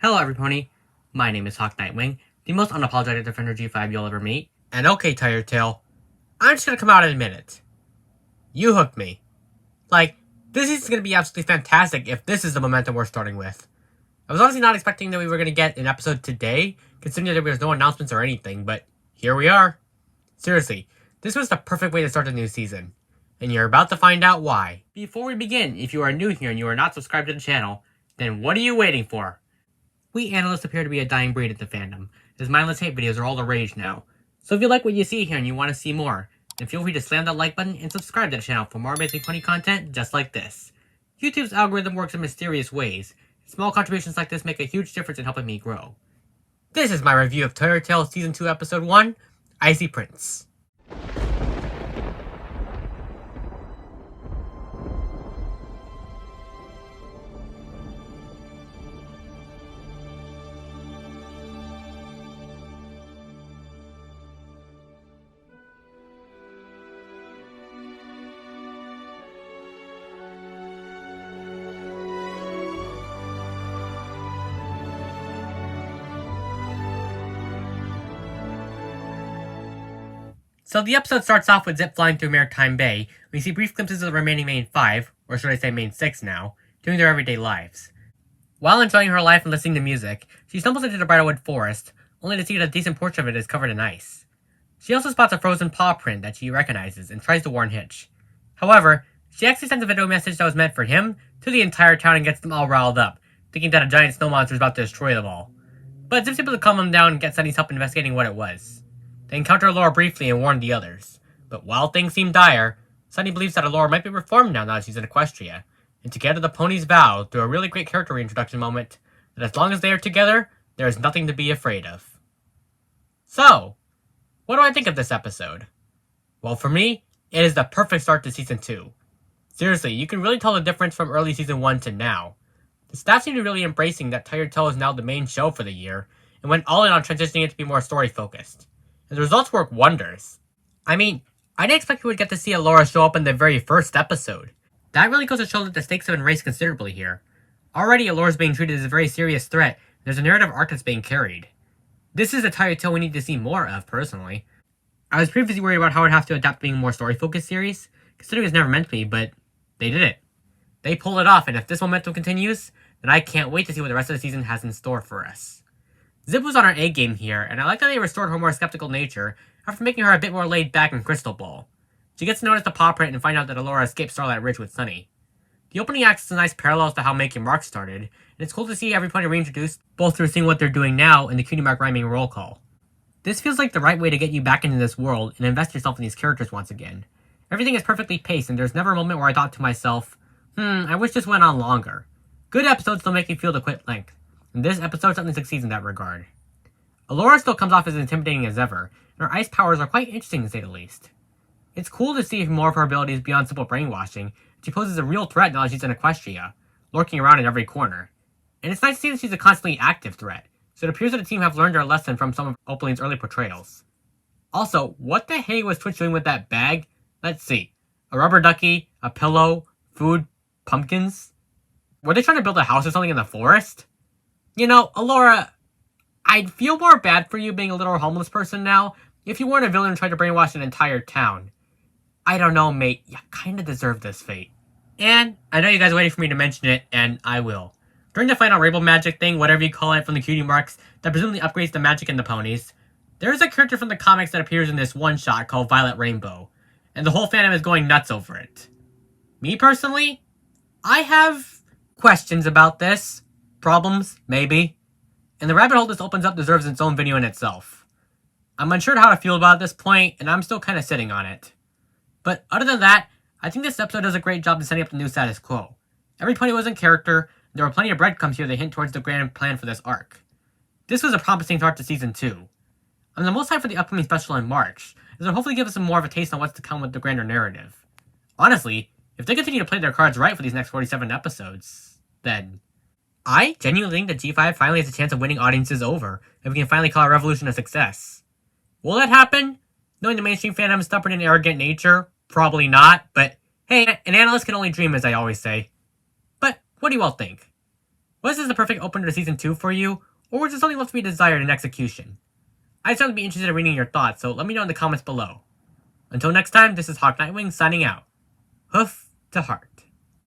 Hello everybody, my name is Hawk Nightwing, the most unapologetic Defender G5 you'll ever meet. And okay, Tired Tail, I'm just gonna come out and admit it. You hooked me. This is gonna be absolutely fantastic if this is the momentum we're starting with. I was honestly not expecting that we were gonna get an episode today, considering that there was no announcements or anything, but here we are. Seriously, this was the perfect way to start the new season. And you're about to find out why. Before we begin, if you are new here and you are not subscribed to the channel, then what are you waiting for? We analysts appear to be a dying breed at the fandom, as mindless hate videos are all the rage now. So if you like what you see here and you want to see more, then feel free to slam that like button and subscribe to the channel for more amazing funny content just like this. YouTube's algorithm works in mysterious ways. Small contributions like this make a huge difference in helping me grow. This is my review of Tired Tail Season 2 Episode 1, Icy Prince. So the episode starts off with Zip flying through Maritime Bay. We see brief glimpses of the remaining main 5, or should I say main 6 now, doing their everyday lives. While enjoying her life and listening to music, she stumbles into the Bridalwood Forest, only to see that a decent portion of it is covered in ice. She also spots a frozen paw print that she recognizes and tries to warn Hitch. However, she actually sends a video message that was meant for him to the entire town and gets them all riled up, thinking that a giant snow monster is about to destroy them all. But Zip's able to calm them down and get Sunny's help investigating what it was. They encounter Allura briefly and warn the others. But while things seem dire, Sunny believes that Allura might be reformed now that she's in Equestria, and together the ponies vow, through a really great character reintroduction moment, that as long as they are together, there is nothing to be afraid of. So, what do I think of this episode? Well, for me, it is the perfect start to Season 2. Seriously, you can really tell the difference from early Season 1 to now. The staff seem to be really embracing that Tired Tail is now the main show for the year, and went all in on transitioning it to be more story-focused. And the results work wonders. I mean, I didn't expect we would get to see Allura show up in the very first episode. That really goes to show that the stakes have been raised considerably here. Already Allura's being treated as a very serious threat, and there's a narrative arc that's being carried. This is a Tired Tail we need to see more of, personally. I was previously worried about how it would have to adapt to being a more story-focused series, considering it's never meant to be, but they did it. They pulled it off, and if this momentum continues, then I can't wait to see what the rest of the season has in store for us. Zip was on her A game here, and I like that they restored her more skeptical nature after making her a bit more laid back in Crystal Ball. She gets to notice the paw print and find out that Allura escaped Starlight Ridge with Sunny. The opening acts is a nice parallel to how Make Your Mark started, and it's cool to see every pony reintroduced, both through seeing what they're doing now and the Cutie Mark rhyming roll call. This feels like the right way to get you back into this world and invest yourself in these characters once again. Everything is perfectly paced, and there's never a moment where I thought to myself, I wish this went on longer. Good episodes don't make you feel the quit length, and this episode certainly succeeds in that regard. Allura still comes off as intimidating as ever, and her ice powers are quite interesting to say the least. It's cool to see more of her abilities beyond simple brainwashing. She poses a real threat now that she's in Equestria, lurking around in every corner. And it's nice to see that she's a constantly active threat, so it appears that the team have learned their lesson from some of Opaline's early portrayals. Also, what the hey was Twitch doing with that bag? Let's see. A rubber ducky, a pillow, food, pumpkins? Were they trying to build a house or something in the forest? You know, Allura, I'd feel more bad for you being a little homeless person now if you weren't a villain and tried to brainwash an entire town. I don't know, mate. You kinda deserve this fate. And I know you guys are waiting for me to mention it, and I will. During the final Rainbow Magic thing, whatever you call it, from the Cutie Marks, that presumably upgrades the magic in the ponies, there is a character from the comics that appears in this one-shot called Violet Rainbow, and the whole fandom is going nuts over it. Me personally, I have questions about this. Problems, maybe. And the rabbit hole this opens up deserves its own video in itself. I'm unsure how to feel about it at this point, and I'm still kind of sitting on it. But other than that, I think this episode does a great job in setting up the new status quo. Every pony was in character, and there were plenty of breadcrumbs here that hint towards the grand plan for this arc. This was a promising start to Season 2. I'm the most hyped for the upcoming special in March, as it'll hopefully give us some more of a taste on what's to come with the grander narrative. Honestly, if they continue to play their cards right for these next 47 episodes, then I genuinely think that G5 finally has a chance of winning audiences over, and we can finally call our revolution a success. Will that happen? Knowing the mainstream fandom's stubborn and arrogant nature? Probably not, but hey, an analyst can only dream, as I always say. But what do you all think? Was this the perfect opener to Season 2 for you, or was it something left to be desired in execution? I'd certainly be interested in reading your thoughts, so let me know in the comments below. Until next time, this is Hawk Nightwing signing out. Hoof to heart.